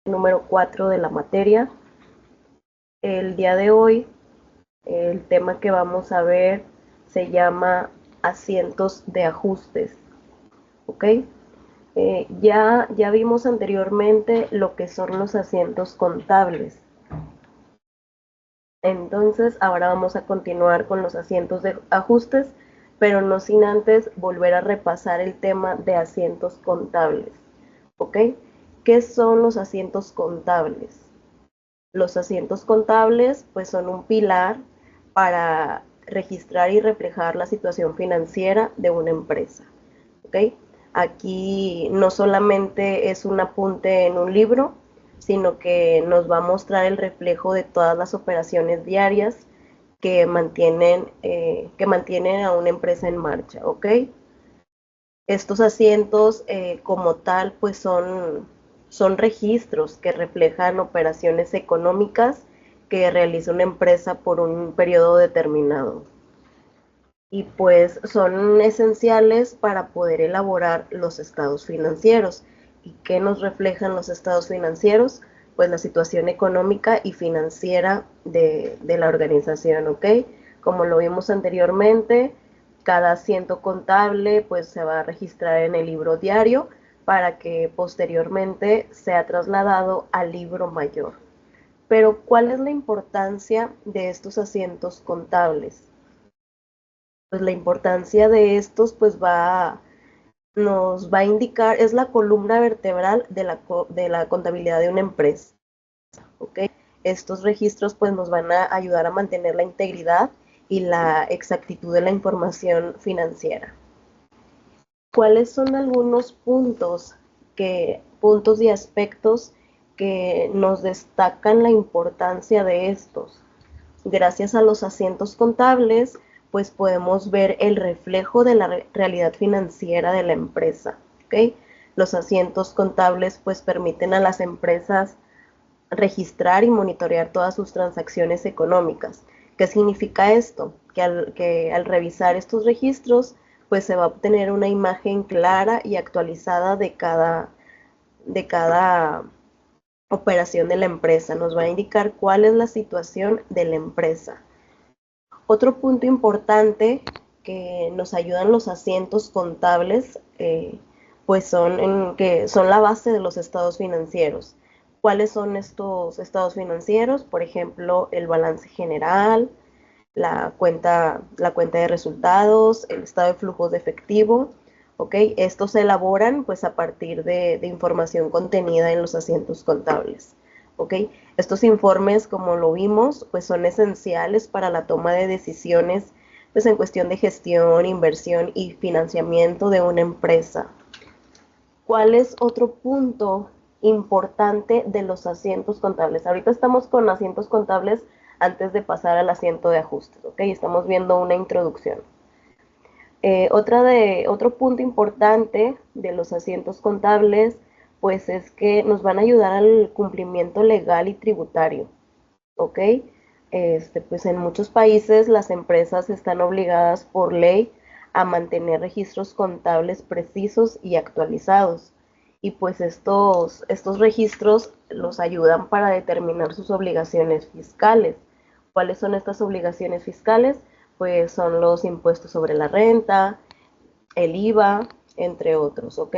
número 4 de la materia. El día de hoy, el tema que vamos a ver se llama asientos de ajustes, ¿ok? Ya vimos anteriormente lo que son los asientos contables. Entonces, ahora vamos a continuar con los asientos de ajustes, pero no sin antes volver a repasar el tema de asientos contables, ¿ok? ¿Qué son los asientos contables? Los asientos contables pues son un pilar para registrar y reflejar la situación financiera de una empresa, ¿ok? Aquí no solamente es un apunte en un libro, sino que nos va a mostrar el reflejo de todas las operaciones diarias que mantienen a una empresa en marcha, ¿ok? Estos asientos como tal pues son registros que reflejan operaciones económicas que realiza una empresa por un periodo determinado y pues son esenciales para poder elaborar los estados financieros. ¿Y qué nos reflejan los estados financieros? Pues la situación económica y financiera de la organización, ¿ok? Como lo vimos anteriormente, cada asiento contable pues se va a registrar en el libro diario para que posteriormente sea trasladado al libro mayor. Pero ¿cuál es la importancia de estos asientos contables? Pues la importancia de estos pues nos va a indicar, es la columna vertebral de la contabilidad de una empresa, ¿ok? Estos registros pues nos van a ayudar a mantener la integridad y la exactitud de la información financiera. ¿Cuáles son algunos puntos y aspectos que nos destacan la importancia de estos? Gracias a los asientos contables, pues podemos ver el reflejo de la realidad financiera de la empresa, ¿ok? Los asientos contables pues permiten a las empresas registrar y monitorear todas sus transacciones económicas. ¿Qué significa esto? Que al revisar estos registros, pues se va a obtener una imagen clara y actualizada de cada operación de la empresa. Nos va a indicar cuál es la situación de la empresa. Otro punto importante que nos ayudan los asientos contables, pues que son la base de los estados financieros. ¿Cuáles son estos estados financieros? Por ejemplo, el balance general, la cuenta de resultados, el estado de flujos de efectivo, ¿ok? Estos se elaboran pues a partir de información contenida en los asientos contables, ¿ok? Estos informes, como lo vimos, pues son esenciales para la toma de decisiones pues en cuestión de gestión, inversión y financiamiento de una empresa. ¿Cuál es otro punto importante de los asientos contables? Ahorita estamos con asientos contables antes de pasar al asiento de ajustes, ¿ok? Estamos viendo una introducción. Otro punto importante de los asientos contables, pues es que nos van a ayudar al cumplimiento legal y tributario, ¿ok? Pues en muchos países las empresas están obligadas por ley a mantener registros contables precisos y actualizados. Y pues estos registros los ayudan para determinar sus obligaciones fiscales. ¿Cuáles son estas obligaciones fiscales? Pues son los impuestos sobre la renta, el IVA, entre otros, ¿ok?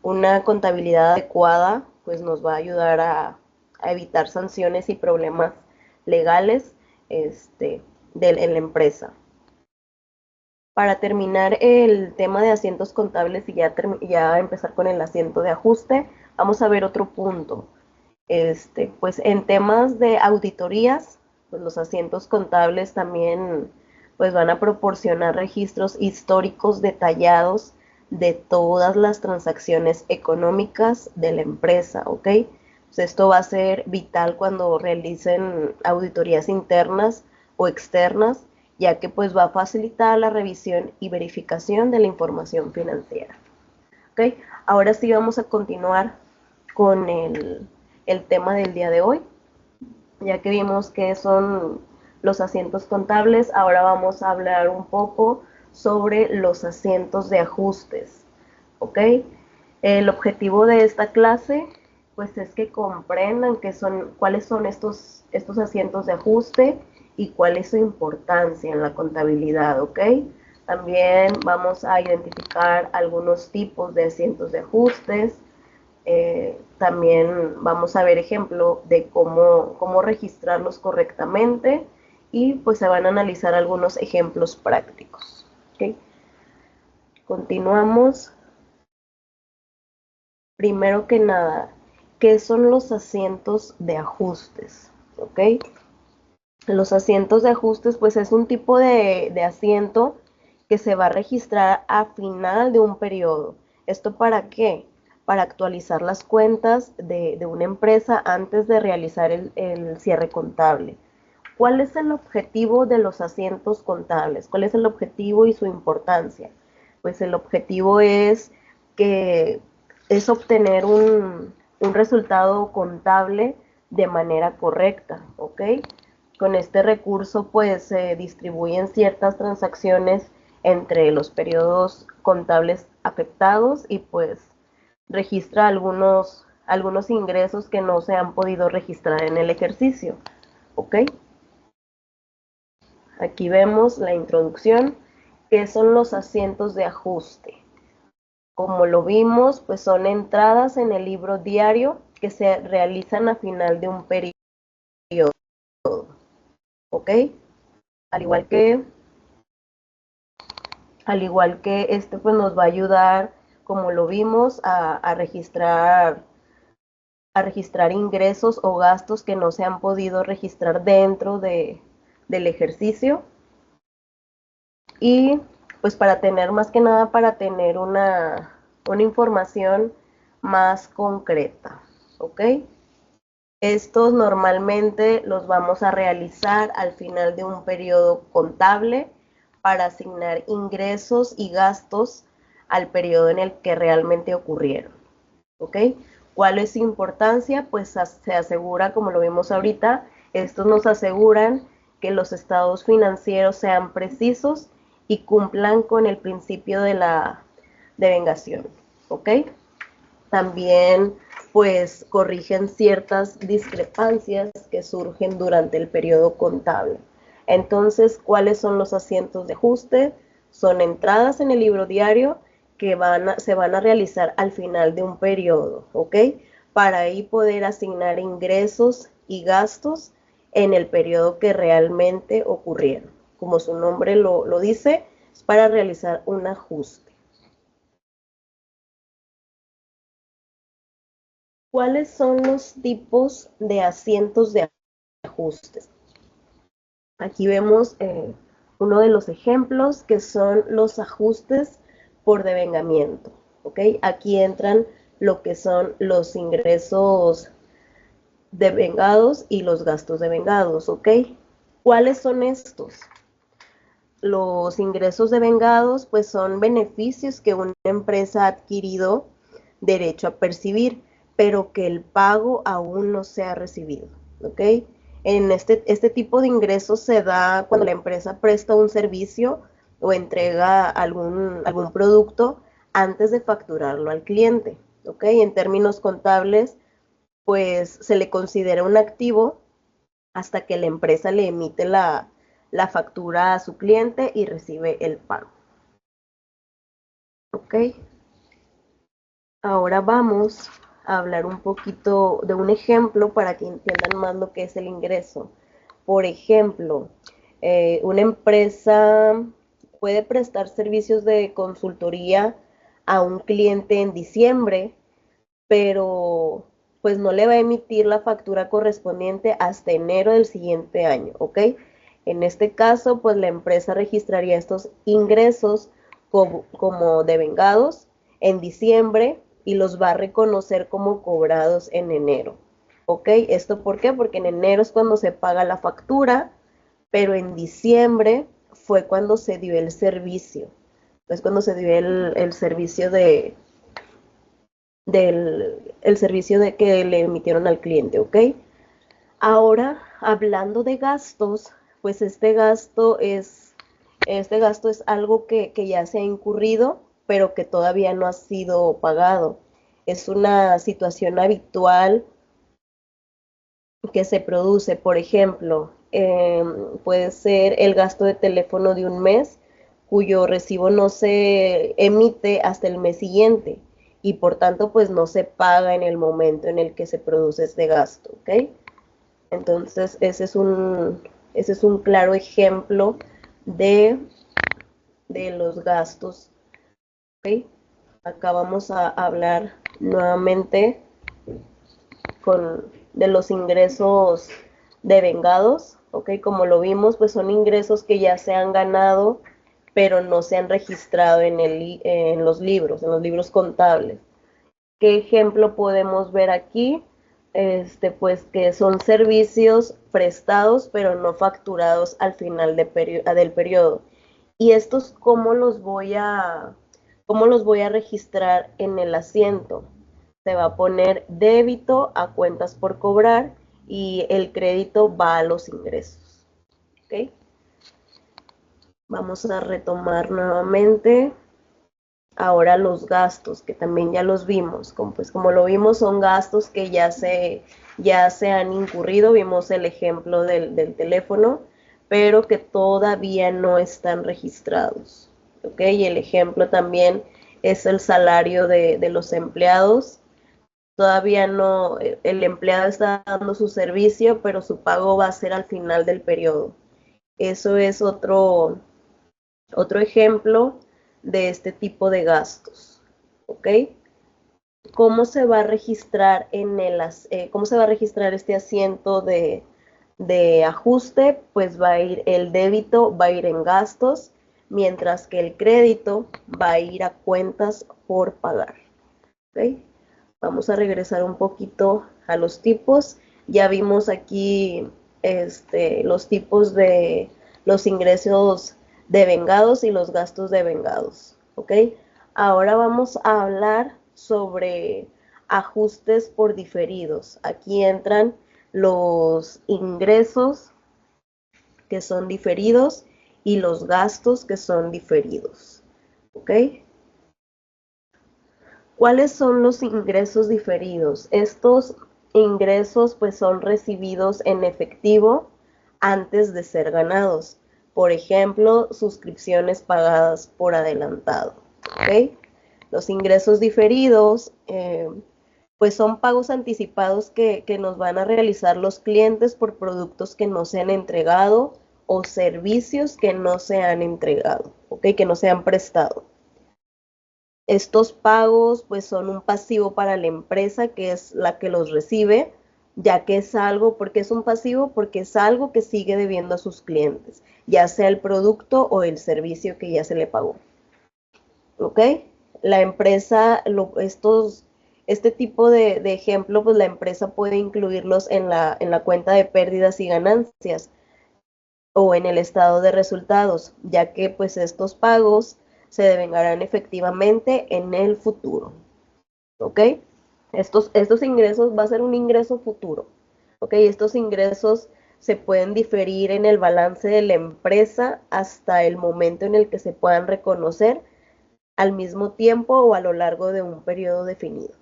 Una contabilidad adecuada pues nos va a ayudar a evitar sanciones y problemas legales en la empresa. Para terminar el tema de asientos contables y ya empezar con el asiento de ajuste, vamos a ver otro punto. Pues en temas de auditorías, pues los asientos contables también pues van a proporcionar registros históricos detallados de todas las transacciones económicas de la empresa, ¿ok? Pues esto va a ser vital cuando realicen auditorías internas o externas, ya que pues va a facilitar la revisión y verificación de la información financiera. ¿Ok? Ahora sí vamos a continuar con el tema del día de hoy. Ya que vimos que son los asientos contables, ahora vamos a hablar un poco sobre los asientos de ajustes. ¿Ok? El objetivo de esta clase pues es que comprendan cuáles son estos asientos de ajuste y cuál es su importancia en la contabilidad, ¿ok? También vamos a identificar algunos tipos de asientos de ajustes. También vamos a ver ejemplo de cómo registrarlos correctamente y pues se van a analizar algunos ejemplos prácticos. ¿Okay? Continuamos. Primero que nada, ¿qué son los asientos de ajustes? ¿Ok? Los asientos de ajustes pues es un tipo de asiento que se va a registrar a final de un periodo. ¿Esto para qué? Para actualizar las cuentas de una empresa antes de realizar el cierre contable. ¿Cuál es el objetivo de los asientos contables? ¿Cuál es el objetivo y su importancia? Pues el objetivo que es obtener un resultado contable de manera correcta, ¿ok? Con este recurso pues se distribuyen ciertas transacciones entre los periodos contables afectados y pues registra algunos ingresos que no se han podido registrar en el ejercicio, ¿ok? Aquí vemos la introducción, que son los asientos de ajuste. Como lo vimos, pues son entradas en el libro diario que se realizan a final de un periodo, ¿ok? Al igual que, al igual que este pues nos va a ayudar, como lo vimos, a registrar ingresos o gastos que no se han podido registrar dentro del ejercicio. Y pues para tener más que nada, para tener una información más concreta, ¿ok? Estos normalmente los vamos a realizar al final de un periodo contable para asignar ingresos y gastos al periodo en el que realmente ocurrieron, ¿ok? ¿Cuál es su importancia? Pues se asegura, como lo vimos ahorita, estos nos aseguran que los estados financieros sean precisos y cumplan con el principio de la devengación, ¿ok? También pues corrigen ciertas discrepancias que surgen durante el periodo contable. Entonces, ¿cuáles son los asientos de ajuste? Son entradas en el libro diario que se van a realizar al final de un periodo, ¿ok? Para ahí poder asignar ingresos y gastos en el periodo que realmente ocurrieron. Como su nombre lo dice, es para realizar un ajuste. ¿Cuáles son los tipos de asientos de ajustes? Aquí vemos uno de los ejemplos que son los ajustes por devengamiento. ¿Ok? Aquí entran lo que son los ingresos devengados y los gastos devengados. ¿Ok? ¿Cuáles son estos? Los ingresos devengados pues son beneficios que una empresa ha adquirido derecho a percibir, pero que el pago aún no se ha recibido, ¿ok? En este tipo de ingresos se da cuando la empresa presta un servicio o entrega algún producto antes de facturarlo al cliente, ¿ok? En términos contables, pues se le considera un activo hasta que la empresa le emite la factura a su cliente y recibe el pago. ¿Ok? Ahora vamos a hablar un poquito de un ejemplo para que entiendan más lo que es el ingreso. Por ejemplo, una empresa puede prestar servicios de consultoría a un cliente en diciembre, pero pues no le va a emitir la factura correspondiente hasta enero del siguiente año, ¿ok? En este caso, pues la empresa registraría estos ingresos como devengados en diciembre y los va a reconocer como cobrados en enero, ¿ok? ¿Esto por qué? Porque en enero es cuando se paga la factura, pero en diciembre fue cuando se dio el servicio, es cuando se dio el servicio del servicio que le emitieron al cliente, ¿ok? Ahora, hablando de gastos, pues este gasto es algo que ya se ha incurrido, pero que todavía no ha sido pagado. es una situación habitual que se produce. Por ejemplo, puede ser el gasto de teléfono de un mes cuyo recibo no se emite hasta el mes siguiente y por tanto pues no se paga en el momento en el que se produce este gasto, ¿ok? Entonces ese es un claro ejemplo de, de los gastos, ¿ok? Acá vamos a hablar nuevamente de los ingresos devengados, ¿ok? Como lo vimos, pues son ingresos que ya se han ganado, pero no se han registrado en los libros contables. ¿Qué ejemplo podemos ver aquí? Pues que son servicios prestados, pero no facturados al final del periodo. ¿Y estos cómo los voy a registrar en el asiento? Se va a poner débito a cuentas por cobrar y el crédito va a los ingresos. ¿Ok? Vamos a retomar nuevamente. Ahora los gastos, que también ya los vimos, como lo vimos, son gastos que ya se han incurrido, vimos el ejemplo del teléfono, pero que todavía no están registrados. ¿Ok? Y el ejemplo también es el salario de los empleados. Todavía no, el empleado está dando su servicio, pero su pago va a ser al final del periodo. Eso es otro ejemplo de este tipo de gastos, ¿ok? ¿Cómo se va a registrar cómo se va a registrar este asiento de ajuste? Pues va a ir el débito, va a ir en gastos, mientras que el crédito va a ir a cuentas por pagar, ¿ok? Vamos a regresar un poquito a los tipos. Ya vimos aquí los tipos de los ingresos devengados y los gastos devengados, ¿ok? Ahora vamos a hablar sobre ajustes por diferidos. Aquí entran los ingresos que son diferidos y los gastos que son diferidos, ¿ok? ¿Cuáles son los ingresos diferidos? Estos ingresos pues son recibidos en efectivo antes de ser ganados. Por ejemplo, suscripciones pagadas por adelantado. ¿Ok? Los ingresos diferidos pues son pagos anticipados que nos van a realizar los clientes por productos que no se han entregado o servicios que no se han entregado, ¿ok? Que no se han prestado. Estos pagos pues son un pasivo para la empresa que es la que los recibe, ya que es algo, ¿por qué es un pasivo? Porque es algo que sigue debiendo a sus clientes, ya sea el producto o el servicio que ya se le pagó. ¿Ok? La empresa, este tipo de ejemplo, pues la empresa puede incluirlos en la cuenta de pérdidas y ganancias o en el estado de resultados, ya que pues estos pagos se devengarán efectivamente en el futuro. ¿Ok? Estos ingresos va a ser un ingreso futuro. ¿Ok? Estos ingresos se pueden diferir en el balance de la empresa hasta el momento en el que se puedan reconocer al mismo tiempo o a lo largo de un periodo definido.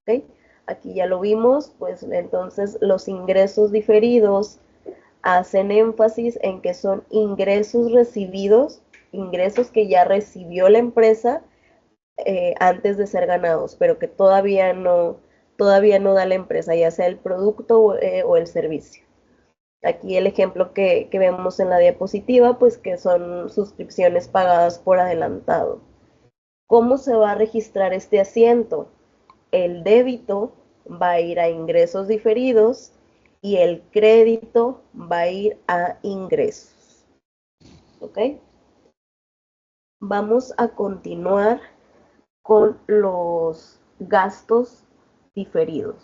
¿Ok? Aquí ya lo vimos, pues entonces los ingresos diferidos hacen énfasis en que son ingresos recibidos, ingresos que ya recibió la empresa antes de ser ganados, pero que todavía no da la empresa, ya sea el producto o el servicio. Aquí el ejemplo que vemos en la diapositiva, pues que son suscripciones pagadas por adelantado. ¿Cómo se va a registrar este asiento? El débito va a ir a ingresos diferidos y el crédito va a ir a ingresos. ¿Ok? Vamos a continuar con los gastos diferidos.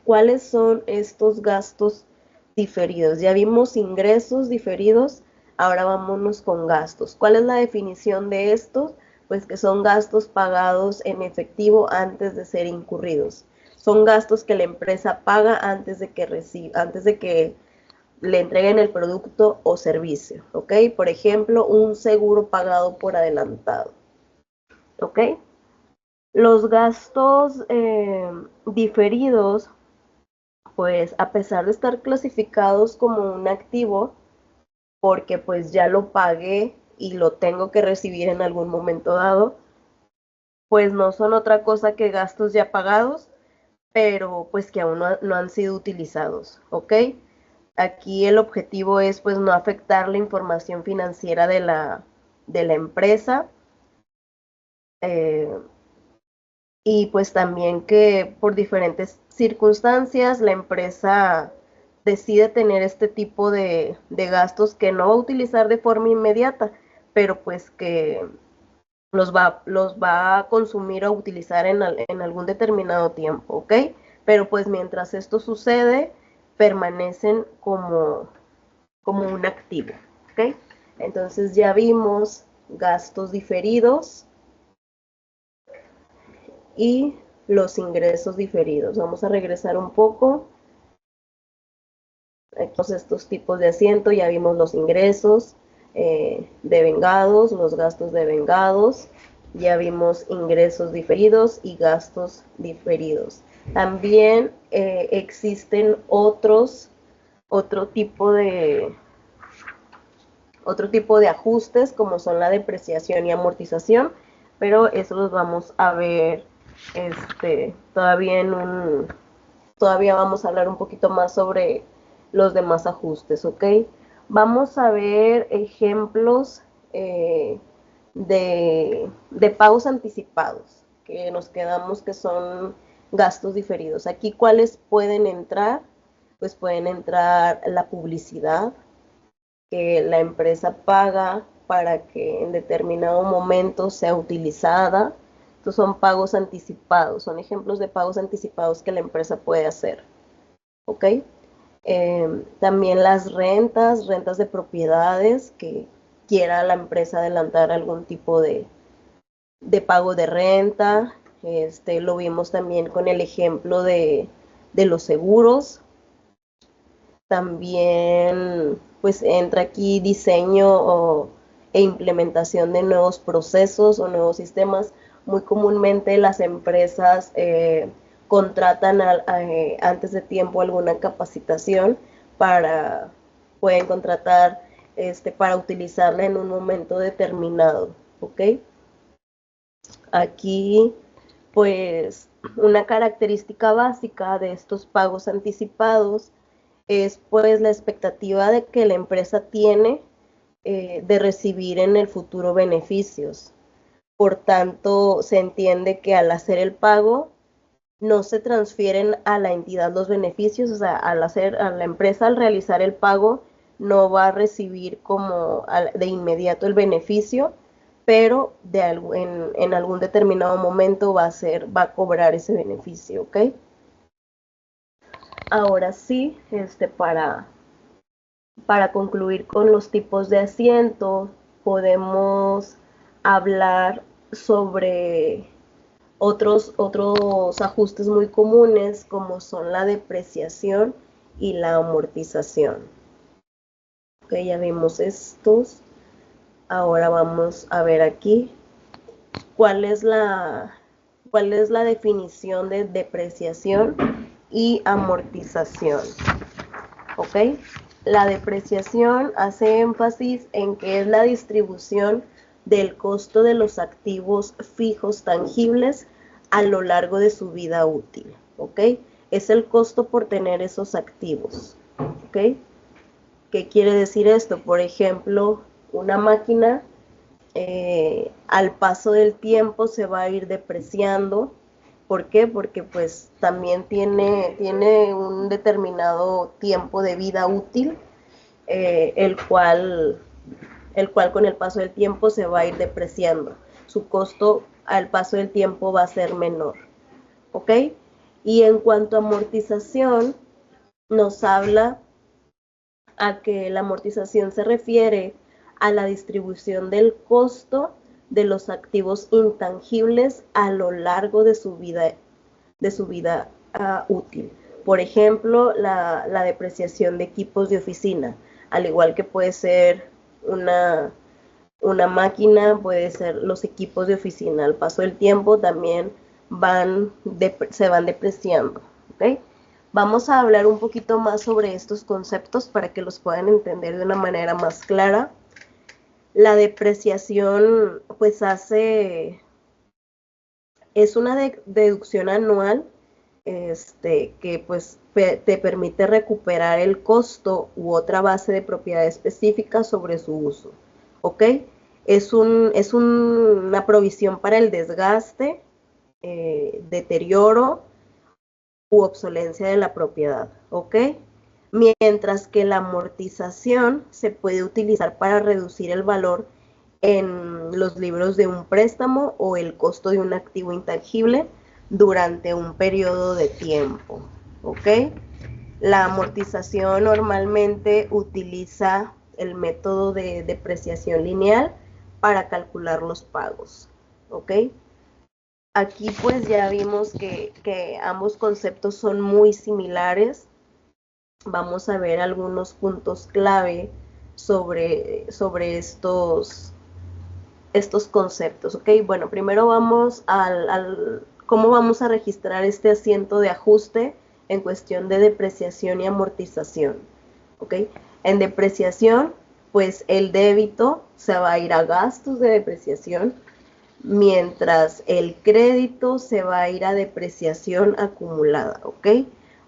¿Cuáles son estos gastos diferidos? Ya vimos ingresos diferidos, ahora vámonos con gastos. ¿Cuál es la definición de estos? Pues que son gastos pagados en efectivo antes de ser incurridos. Son gastos que la empresa paga antes de que le entreguen el producto o servicio, ¿ok? Por ejemplo, un seguro pagado por adelantado, ¿ok? Los gastos diferidos, pues a pesar de estar clasificados como un activo, porque pues ya lo pagué y lo tengo que recibir en algún momento dado, pues no son otra cosa que gastos ya pagados, pero pues que aún no han sido utilizados, ¿ok? Aquí el objetivo es pues no afectar la información financiera de la empresa, eh, y pues también que por diferentes circunstancias la empresa decide tener este tipo de gastos que no va a utilizar de forma inmediata, pero pues que los va a consumir o utilizar en algún determinado tiempo, ¿ok? Pero pues mientras esto sucede, permanecen como un activo, ¿ok? Entonces ya vimos gastos diferidos y los ingresos diferidos. Vamos a regresar un poco. Aquí estos tipos de asiento, ya vimos los ingresos devengados, los gastos devengados, ya vimos ingresos diferidos y gastos diferidos. También existen tipo de, otro tipo de ajustes como son la depreciación y amortización, pero eso los vamos a ver todavía todavía vamos a hablar un poquito más sobre los demás ajustes, ¿ok? Vamos a ver ejemplos de pagos anticipados, que nos quedamos que son gastos diferidos. Aquí, ¿cuáles pueden entrar? Pues pueden entrar la publicidad, que la empresa paga para que en determinado momento sea utilizada. Estos son pagos anticipados, son ejemplos de pagos anticipados que la empresa puede hacer. ¿Ok? También las rentas de propiedades, que quiera la empresa adelantar algún tipo de pago de renta. Lo vimos también con el ejemplo de los seguros. También pues entra aquí diseño e implementación de nuevos procesos o nuevos sistemas. Muy comúnmente las empresas contratan antes de tiempo alguna capacitación para, pueden contratar para utilizarla en un momento determinado, ¿ok? Aquí pues una característica básica de estos pagos anticipados es pues la expectativa de que la empresa tiene de recibir en el futuro beneficios. Por tanto, se entiende que al hacer el pago no se transfieren a la entidad los beneficios, o sea, a la empresa al realizar el pago no va a recibir de inmediato el beneficio, pero en algún determinado momento va a cobrar ese beneficio, ¿ok? Ahora sí, para concluir con los tipos de asiento, podemos hablar sobre otros ajustes muy comunes como son la depreciación y la amortización. Ok, ya vimos estos. Ahora vamos a ver aquí cuál es cuál es la definición de depreciación y amortización. ¿Ok? La depreciación hace énfasis en que es la distribución del costo de los activos fijos tangibles a lo largo de su vida útil, ¿ok? Es el costo por tener esos activos, ¿ok? ¿Qué quiere decir esto? Por ejemplo, una máquina al paso del tiempo se va a ir depreciando. ¿Por qué? Porque pues también tiene un determinado tiempo de vida útil, eh, el, cual, el cual con el paso del tiempo se va a ir depreciando. Su costo al paso del tiempo va a ser menor. ¿Ok? Y en cuanto a amortización, nos habla a que la amortización se refiere a la distribución del costo de los activos intangibles a lo largo de su vida útil. Por ejemplo, la depreciación de equipos de oficina, al igual que puede ser una, Una máquina, puede ser los equipos de oficina. Al paso del tiempo también se van depreciando. ¿Ok? Vamos a hablar un poquito más sobre estos conceptos para que los puedan entender de una manera más clara. La depreciación, pues es una deducción anual que pues te permite recuperar el costo u otra base de propiedad específica sobre su uso. ¿Ok? Es una provisión para el desgaste, deterioro u obsolencia de la propiedad. ¿Ok? Mientras que la amortización se puede utilizar para reducir el valor en los libros de un préstamo o el costo de un activo intangible durante un periodo de tiempo. ¿Ok? La amortización normalmente utiliza el método de depreciación lineal para calcular los pagos. ¿Ok? Aquí pues ya vimos que ambos conceptos son muy similares. Vamos a ver algunos puntos clave sobre estos conceptos, ¿ok? Bueno, primero vamos cómo vamos a registrar este asiento de ajuste en cuestión de depreciación y amortización, ¿ok? En depreciación, pues el débito se va a ir a gastos de depreciación, mientras el crédito se va a ir a depreciación acumulada, ¿ok?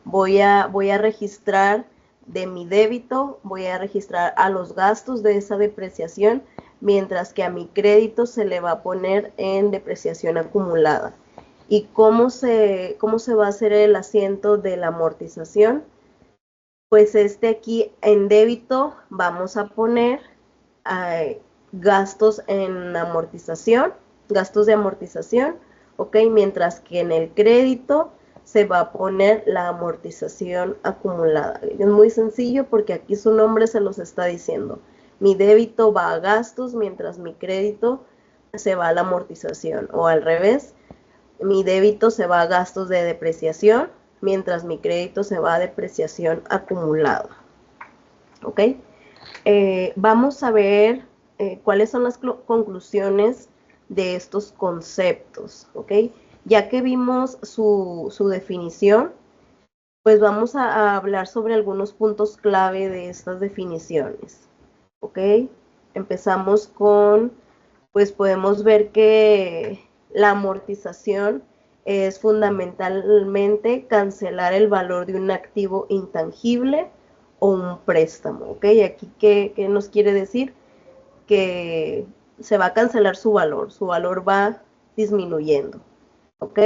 Voy a registrar de mi débito, voy a registrar a los gastos de esa depreciación, mientras que a mi crédito se le va a poner en depreciación acumulada. ¿Y cómo se va a hacer el asiento de la amortización? Pues aquí en débito vamos a poner gastos en amortización, gastos de amortización, ¿ok? Mientras que en el crédito se va a poner la amortización acumulada. Es muy sencillo porque aquí su nombre se los está diciendo. Mi débito va a gastos mientras mi crédito se va a la amortización, o al revés, mi débito se va a gastos de depreciación mientras mi crédito se va a depreciación acumulada. ¿Ok? Vamos a ver cuáles son las conclusiones de estos conceptos, ¿ok? Ya que vimos su definición, pues vamos a hablar sobre algunos puntos clave de estas definiciones, ¿ok? Empezamos pues podemos ver que la amortización es fundamentalmente cancelar el valor de un activo intangible o un préstamo, ¿ok? Aquí, ¿qué nos quiere decir? Que se va a cancelar su valor va disminuyendo, ¿ok?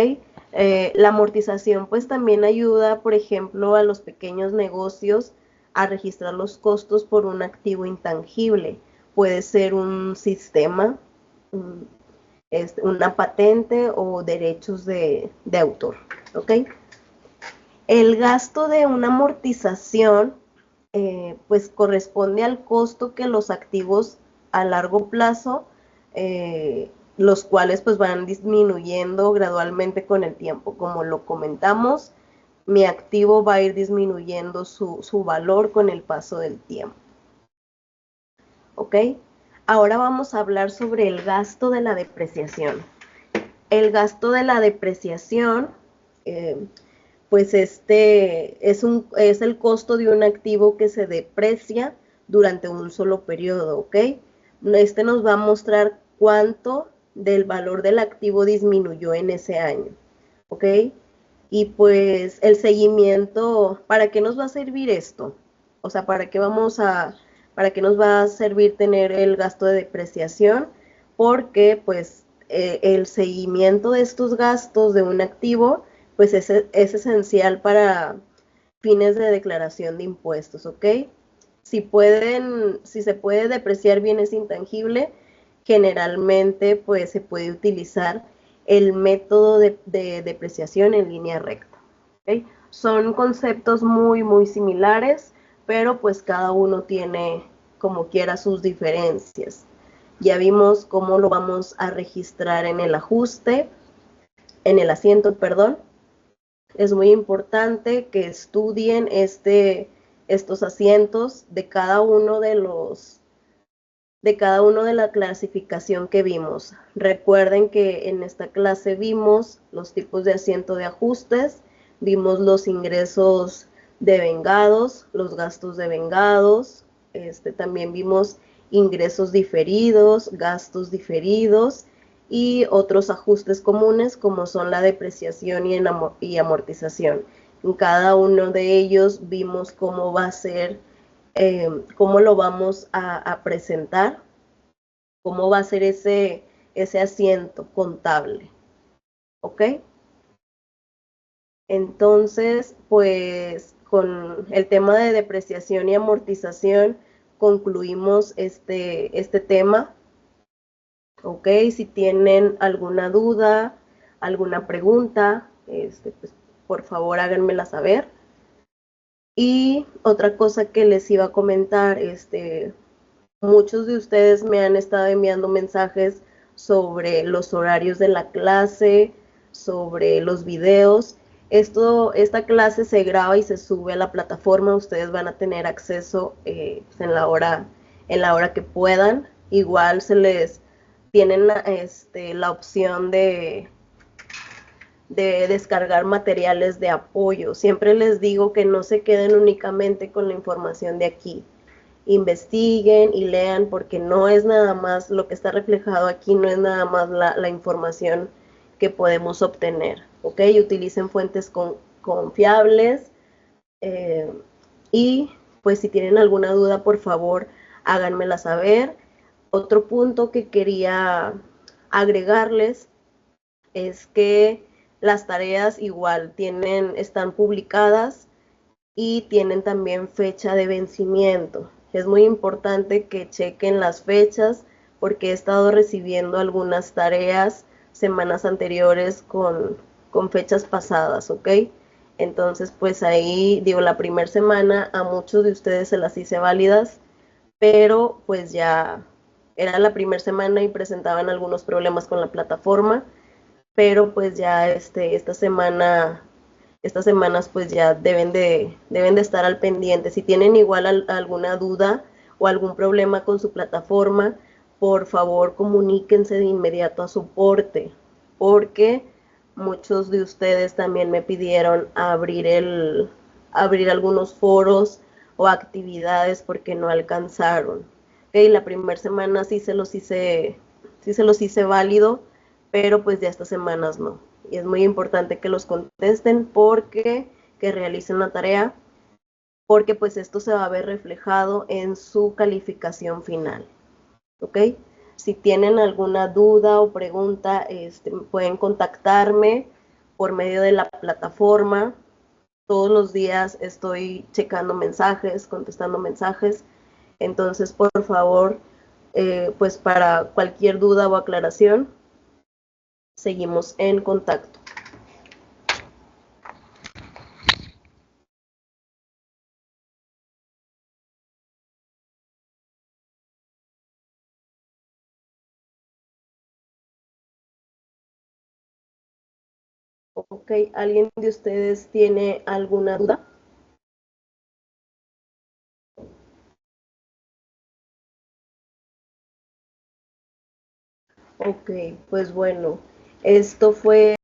La amortización pues también ayuda, por ejemplo, a los pequeños negocios a registrar los costos por un activo intangible. Puede ser un sistema, una patente o derechos de autor, ¿ok? El gasto de una amortización pues corresponde al costo que los activos a largo plazo, los cuales pues van disminuyendo gradualmente con el tiempo. Como lo comentamos, mi activo va a ir disminuyendo su valor con el paso del tiempo. ¿Ok? Ahora vamos a hablar sobre el gasto de la depreciación. El gasto de la depreciación, pues es el costo de un activo que se deprecia durante un solo periodo, ¿ok? Nos va a mostrar cuánto del valor del activo disminuyó en ese año, ¿ok? Y pues el seguimiento, ¿para qué nos va a servir esto? O sea, ¿para qué nos va a servir tener el gasto de depreciación? Porque pues el seguimiento de estos gastos de un activo pues es esencial para fines de declaración de impuestos, ¿ok? Si se puede depreciar bienes intangibles, generalmente pues se puede utilizar el método de depreciación en línea recta, ¿ok? Son conceptos muy similares, pero pues cada uno tiene como quiera sus diferencias. Ya vimos cómo lo vamos a registrar en el ajuste, en el asiento, perdón. Es muy importante que estudien estos asientos de cada uno de cada uno de la clasificación que vimos. Recuerden que en esta clase vimos los tipos de asiento de ajustes, vimos los ingresos devengados, los gastos devengados, también vimos ingresos diferidos, gastos diferidos y otros ajustes comunes como son la depreciación y amortización. En cada uno de ellos vimos cómo va a ser, cómo lo vamos a presentar, cómo va a ser ese asiento contable. ¿Ok? Entonces, pues con el tema de depreciación y amortización concluimos este tema. ¿Ok? Si tienen alguna duda, alguna pregunta, pues, por favor háganmela saber. Y otra cosa que les iba a comentar, muchos de ustedes me han estado enviando mensajes sobre los horarios de la clase, sobre los videos. Esta clase se graba y se sube a la plataforma. Ustedes van a tener acceso en la hora que puedan. Igual se les tienen la opción de descargar materiales de apoyo. Siempre les digo que no se queden únicamente con la información de aquí. Investiguen y lean porque no es nada más lo que está reflejado aquí, no es nada más la información que podemos obtener. ¿Ok? Utilicen fuentes confiables y pues si tienen alguna duda, por favor, háganmela saber. Otro punto que quería agregarles es que las tareas igual están publicadas y tienen también fecha de vencimiento. Es muy importante que chequen las fechas porque he estado recibiendo algunas tareas semanas anteriores con fechas pasadas, ¿ok? Entonces, pues ahí, digo, la primera semana a muchos de ustedes se las hice válidas, pero pues ya era la primera semana y presentaban algunos problemas con la plataforma, pero pues ya estas semanas pues ya deben de estar al pendiente. Si tienen igual alguna duda o algún problema con su plataforma, por favor comuníquense de inmediato a soporte, porque muchos de ustedes también me pidieron abrir algunos foros o actividades porque no alcanzaron. Okay, la primera semana sí se los hice válido, pero pues ya estas semanas no. Y es muy importante que los contesten que realicen la tarea, porque pues esto se va a ver reflejado en su calificación final. ¿Ok? Si tienen alguna duda o pregunta, pueden contactarme por medio de la plataforma. Todos los días estoy checando mensajes, contestando mensajes. Entonces, por favor, pues para cualquier duda o aclaración, seguimos en contacto. Ok, ¿alguien de ustedes tiene alguna duda? Ok, pues bueno, esto fue